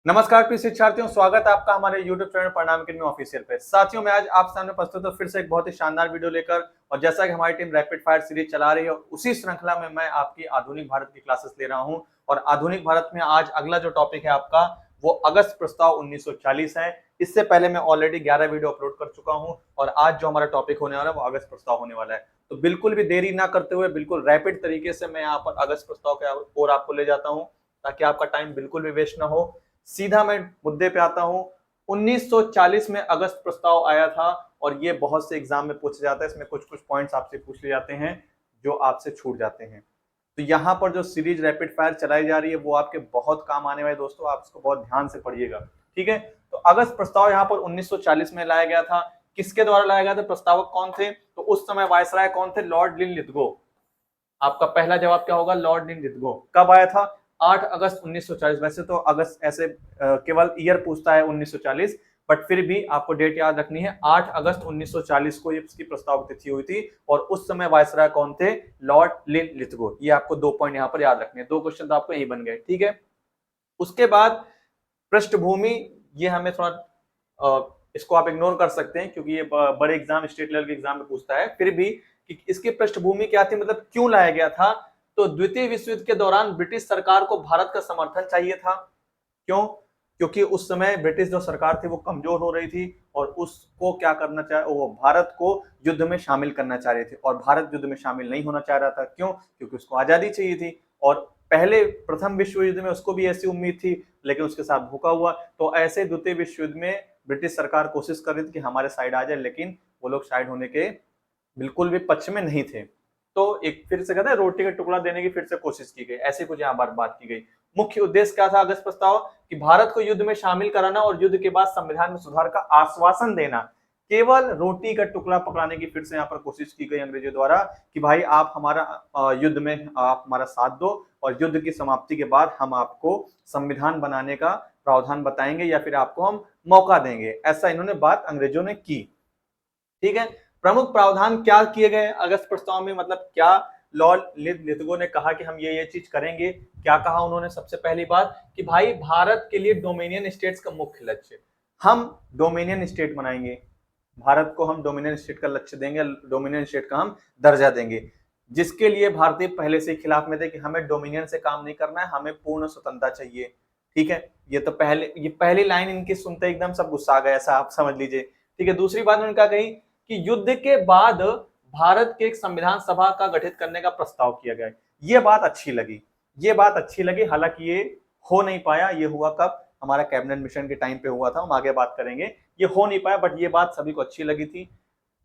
नमस्कार प्रिय शिक्षार्थियों, स्वागत है आपका हमारे YouTube चैनल परिणाम अकेडमी ऑफिशियल पे। साथियों, मैं आज आप सामने प्रस्तुत हूं फिर से एक बहुत ही शानदार वीडियो लेकर। और जैसा कि हमारी टीम रैपिड फायर सीरीज चला रही है, उसी श्रृंखला में मैं आपकी आधुनिक भारत की क्लासेस ले रहा हूं। और आधुनिक भारत में आज अगला जो टॉपिक है आपका, वो अगस्त प्रस्ताव 1940 है। इससे पहले मैं ऑलरेडी 11 वीडियो अपलोड कर चुका हूँ और आज जो हमारा टॉपिक होने वाला है वो अगस्त प्रस्ताव होने वाला है। तो बिल्कुल भी देरी ना करते हुए बिल्कुल रैपिड तरीके से मैं यहाँ पर अगस्त प्रस्ताव के ओर आपको ले जाता हूँ, ताकि आपका टाइम बिल्कुल भी वेस्ट ना हो। सीधा मैं मुद्दे पे आता हूं। 1940 में अगस्त प्रस्ताव आया था और ये बहुत से एग्जाम में पूछा जाता है। इसमें कुछ कुछ पॉइंट्स आपसे पूछ लिए जाते हैं जो आपसे छूट जाते हैं। तो यहाँ पर जो सीरीज रैपिड फायर चलाई जा रही है वो आपके बहुत काम आने वाले दोस्तों, आप इसको बहुत ध्यान से पढ़िएगा। ठीक है, तो अगस्त प्रस्ताव यहाँ पर 1940 में लाया गया था। किसके द्वारा लाया गया था? प्रस्तावक कौन थे? तो उस समय वायसराय कौन थे? Lord Linlithgow. आपका पहला जवाब क्या होगा? Lord Linlithgow. कब आया था? 8 अगस्त 1940। वैसे तो अगस्त ऐसे केवल ईयर पूछता है 1940, बट फिर भी आपको डेट याद रखनी है। 8 अगस्त 1940 को इसकी प्रस्ताव तिथि हुई थी और उस समय वायसराय कौन थे? Lord Linlithgow. ये आपको 2 पॉइंट यहाँ पर याद रखने हैं। 2 क्वेश्चन तो आपको यही बन गए। ठीक है, उसके बाद पृष्ठभूमि, ये हमें थोड़ा इसको आप इग्नोर कर सकते हैं क्योंकि ये बड़े एग्जाम, स्टेट लेवल के एग्जाम में पूछता है। फिर भी कि इसकी पृष्ठभूमि क्या थी, मतलब क्यों लाया गया था? तो द्वितीय विश्व युद्ध के दौरान ब्रिटिश सरकार को भारत का समर्थन चाहिए था। क्यों? क्योंकि उस समय ब्रिटिश जो सरकार थी वो कमजोर हो रही थी और उसको क्या करना चाह, वो भारत को युद्ध में शामिल करना चाह रहे थे और भारत युद्ध में शामिल नहीं होना चाह रहा था। क्यों? क्योंकि उसको आजादी चाहिए थी और पहले प्रथम विश्व युद्ध में उसको भी ऐसी उम्मीद थी, लेकिन उसके साथ धोखा हुआ। तो ऐसे द्वितीय विश्व युद्ध में ब्रिटिश सरकार कोशिश कर रही थी कि हमारे साइड आ जाए, लेकिन वो लोग साइड होने के बिल्कुल भी पक्ष में नहीं थे। तो एक फिर से कहते हैं रोटी का टुकड़ा देने की फिर से कोशिश की गई, ऐसी कुछ यहाँ पर बात की गई। मुख्य उद्देश्य क्या था अगस्त प्रस्ताव? कि भारत को युद्ध में शामिल कराना और युद्ध के बाद संविधान में सुधार का आश्वासन देना। केवल रोटी का टुकड़ा पकड़ाने की फिर से यहाँ पर कोशिश की गई अंग्रेजों द्वारा कि भाई आप हमारा युद्ध में आप हमारा साथ दो और युद्ध की समाप्ति के बाद हम आपको संविधान बनाने का प्रावधान बताएंगे या फिर आपको हम मौका देंगे। ऐसा इन्होंने बात अंग्रेजों ने की। ठीक है, प्रमुख प्रावधान क्या किए गए अगस्त प्रस्ताव में, मतलब क्या लॉर्ड लिथगो ने कहा कि हम ये चीज करेंगे? क्या कहा उन्होंने? सबसे पहली बात कि भाई भारत के लिए डोमिनियन स्टेट्स का मुख्य लक्ष्य, हम डोमिनियन स्टेट बनाएंगे। भारत को हम डोमिनियन स्टेट का लक्ष्य देंगे, डोमिनियन स्टेट का हम दर्जा देंगे। जिसके लिए भारतीय पहले से खिलाफ में थे कि हमें डोमिनियन से काम नहीं करना है, हमें पूर्ण स्वतंत्रता चाहिए। ठीक है, ये तो ये पहली लाइन इनकी सुनते एकदम सब गुस्सा आ गया, ऐसा आप समझ लीजिए। ठीक है, दूसरी बात उन्होंने क्या कही कि युद्ध के बाद भारत के एक संविधान सभा का गठित करने का प्रस्ताव किया गया। ये बात अच्छी लगी, ये बात अच्छी लगी। हालांकि ये हो नहीं पाया। ये हुआ कब? हमारा कैबिनेट मिशन के टाइम पे हुआ था, हम आगे बात करेंगे। ये हो नहीं पाया, बट ये बात सभी को अच्छी लगी थी।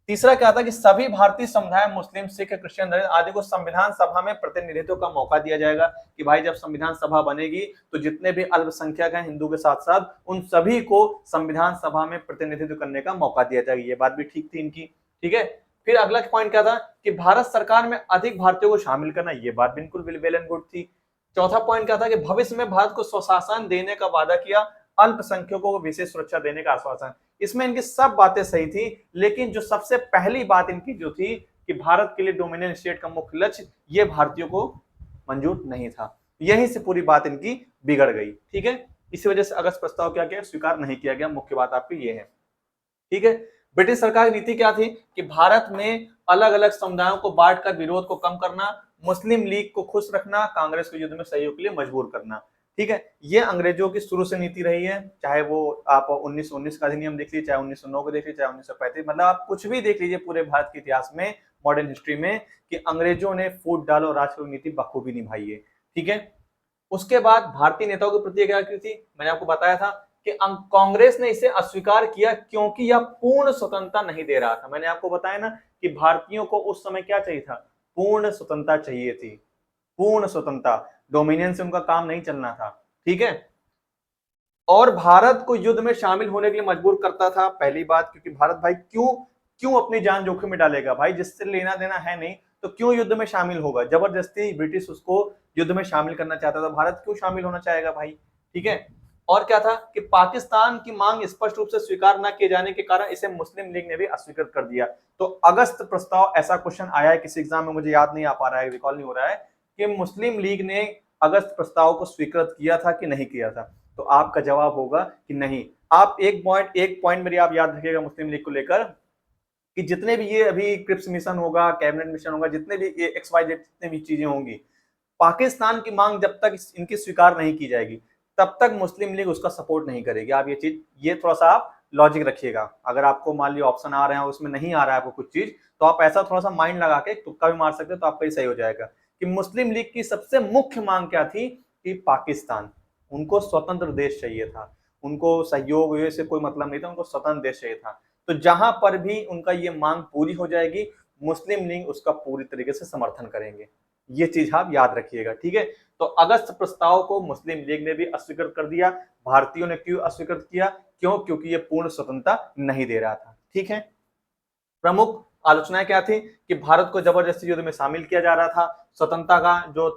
तीसरा क्या था कि सभी भारतीय समुदाय, मुस्लिम, सिख, क्रिश्चियन आदि को संविधान सभा में प्रतिनिधित्व का मौका दिया जाएगा। कि भाई जब संविधान सभा बनेगी तो जितने भी अल्पसंख्यक हैं हिंदू के साथ साथ, उन सभी को संविधान सभा में प्रतिनिधित्व करने का मौका दिया जाएगा। ये बात भी ठीक थी इनकी। ठीक है, फिर अगला पॉइंट क्या था कि भारत सरकार में अधिक भारतीयों को शामिल करना। ये बात बिल्कुल वेल एंड गुड थी। चौथा पॉइंट क्या था कि भविष्य में भारत को स्वशासन देने का वादा किया, अल्पसंख्यकों को विशेष सुरक्षा देने का आश्वासन। इसमें इनकी सब बातें सही थी, लेकिन जो सबसे पहली बात इनकी जो थी कि भारत के लिए डोमिनियन स्टेट का मुख्य लक्ष्य, ये भारतीयों को मंजूर नहीं था। यहीं से पूरी बात इनकी बिगड़ गई। ठीक है, इसी वजह से अगस्त प्रस्ताव क्या किया? स्वीकार नहीं किया गया। मुख्य बात आपकी ये है। ठीक है, ब्रिटिश सरकार की नीति क्या थी कि भारत में अलग अलग समुदायों को बांटकर विरोध को कम करना, मुस्लिम लीग को खुश रखना, कांग्रेस को युद्ध में सहयोग के लिए मजबूर करना। ठीक है, ये अंग्रेजों की शुरू से नीति रही है। चाहे वो आप 1919 का अधिनियम देख लीजिए, चाहे 1909 को देख लीजिए, चाहे 1935, मतलब आप कुछ भी देख लीजिए पूरे भारत के इतिहास में, मॉडर्न हिस्ट्री में, कि अंग्रेजों ने फूट डालो राज की नीति बखूबी निभाई है। ठीक है, उसके बाद भारतीय नेताओं की प्रतिक्रिया की थी, मैंने आपको बताया था कि कांग्रेस ने इसे अस्वीकार किया क्योंकि यह पूर्ण स्वतंत्रता नहीं दे रहा था। मैंने आपको बताया ना कि भारतीयों को उस समय क्या चाहिए था? पूर्ण स्वतंत्रता चाहिए थी, पूर्ण स्वतंत्रता। डोमिनियन से उनका काम नहीं चलना था। ठीक है, और भारत को युद्ध में शामिल होने के लिए मजबूर करता था। पहली बात, क्योंकि भारत भाई क्यों क्यों अपनी जान जोखिम में डालेगा? भाई जिससे लेना देना है नहीं तो क्यों युद्ध में शामिल होगा? जबरदस्ती ब्रिटिश उसको युद्ध में शामिल करना चाहता था, भारत क्यों शामिल होना चाहेगा भाई? ठीक है, और क्या था कि पाकिस्तान की मांग स्पष्ट रूप से स्वीकार न किए जाने के कारण इसे मुस्लिम लीग ने भी अस्वीकृत कर दिया। तो अगस्त प्रस्ताव, ऐसा क्वेश्चन आया है किसी एग्जाम में, मुझे याद नहीं आ पा रहा है, रिकॉल नहीं हो रहा है, कि मुस्लिम लीग ने अगस्त प्रस्ताव को स्वीकृत किया था कि नहीं किया था। तो आपका जवाब होगा कि नहीं। आप एक पॉइंट मेरी आप याद रखिएगा मुस्लिम लीग को लेकर, कि जितने भी ये अभी क्रिप्स मिशन होगा, कैबिनेट मिशन होगा, जितने भी ये XYZ जितने भी चीजें होंगी, पाकिस्तान की मांग जब तक इनकी स्वीकार नहीं की जाएगी तब तक मुस्लिम लीग उसका सपोर्ट नहीं करेगी। आप ये थोड़ा सा आप लॉजिक रखिएगा। अगर आपको मान लिया ऑप्शन आ रहे हैं उसमें नहीं आ रहा है आपको कुछ चीज, तो आप ऐसा थोड़ा सा माइंड लगा के तुक्का भी मार सकते हो, तो आपका ही सही हो जाएगा। कि मुस्लिम लीग की सबसे मुख्य मांग क्या थी, कि पाकिस्तान, उनको स्वतंत्र देश चाहिए था, उनको सहयोग से कोई मतलब नहीं था, उनको स्वतंत्र देश चाहिए था। तो जहां पर भी उनका ये मांग पूरी हो जाएगी, मुस्लिम लीग उसका पूरी तरीके से समर्थन करेंगे। ये चीज आप याद रखिएगा, ठीक है। तो अगस्त प्रस्ताव को मुस्लिम लीग ने भी अस्वीकृत कर दिया। भारतीयों ने क्यों अस्वीकृत किया? क्यों? क्योंकि ये पूर्ण स्वतंत्रता नहीं दे रहा था, ठीक है। प्रमुख आलोचनाएं क्या थी, कि भारत को जबरदस्ती युद्ध में शामिल किया जा रहा था, स्वतंत्रता का जो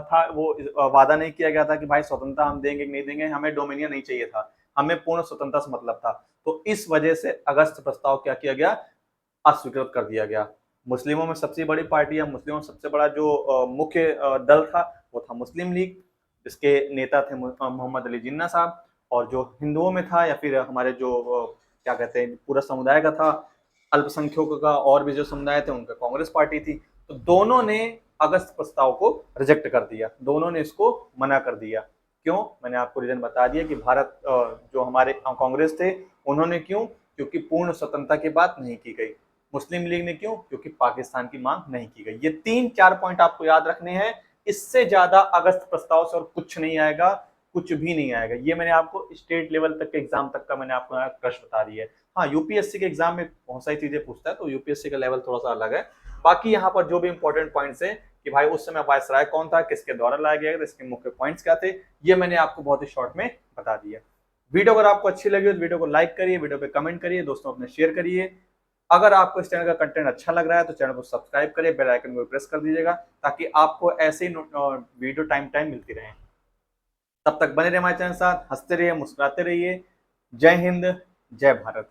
था वो वादा नहीं किया गया था कि भाई स्वतंत्रता हम देंगे नहीं देंगे, हमें डोमिनियन नहीं चाहिए था, हमें पूर्ण स्वतंत्रता से मतलब था। तो इस वजह से अगस्त प्रस्ताव क्या किया गया, अस्वीकृत कर दिया गया। मुस्लिमों में सबसे बड़ी पार्टी या मुस्लिमों में सबसे बड़ा जो मुख्य दल था वो था मुस्लिम लीग, इसके नेता थे मोहम्मद अली जिन्ना साहब। और जो हिंदुओं में था या फिर हमारे जो क्या कहते हैं पूरा समुदाय का था, अल्पसंख्यकों का और भी जो समुदाय थे उनका कांग्रेस पार्टी थी। तो दोनों ने अगस्त प्रस्ताव को रिजेक्ट कर दिया, दोनों ने इसको मना कर दिया। क्यों? मैंने आपको रीजन बता दिया कि भारत जो हमारे कांग्रेस थे उन्होंने क्यों, क्योंकि पूर्ण स्वतंत्रता की बात नहीं की गई। मुस्लिम लीग ने क्यों, क्योंकि पाकिस्तान की मांग नहीं की गई। ये 3-4 पॉइंट आपको याद रखने हैं। इससे ज्यादा अगस्त प्रस्ताव से और कुछ नहीं आएगा, कुछ भी नहीं आएगा। ये मैंने आपको स्टेट लेवल तक के एग्जाम तक का मैंने आपको प्रश्न बता दिया है। हाँ, यूपीएससी के एग्जाम में बहुत सारी चीजें पूछता है, तो यूपीएससी का लेवल थोड़ा सा अलग है। बाकी यहाँ पर जो भी इंपॉर्टेंट पॉइंट्स है कि भाई उस समय वायसराय कौन था, किसके द्वारा लाया गया, इसके मुख्य पॉइंट्स क्या थे, ये मैंने आपको बहुत ही शॉर्ट में बता दिया। वीडियो अगर आपको अच्छी लगी हो तो वीडियो को लाइक करिए, वीडियो पे कमेंट करिए, दोस्तों अपने शेयर करिए। अगर आपको इस चैनल का कंटेंट अच्छा लग रहा है तो चैनल को सब्सक्राइब करिए, बेल आइकन को प्रेस कर दीजिएगा, ताकि आपको ऐसे ही वीडियो टाइम टाइम मिलती रहे। तब तक बने रहिए हमारे चैनल के साथ, हंसते रहिए, मुस्कुराते रहिए। जय हिंद, जय भारत।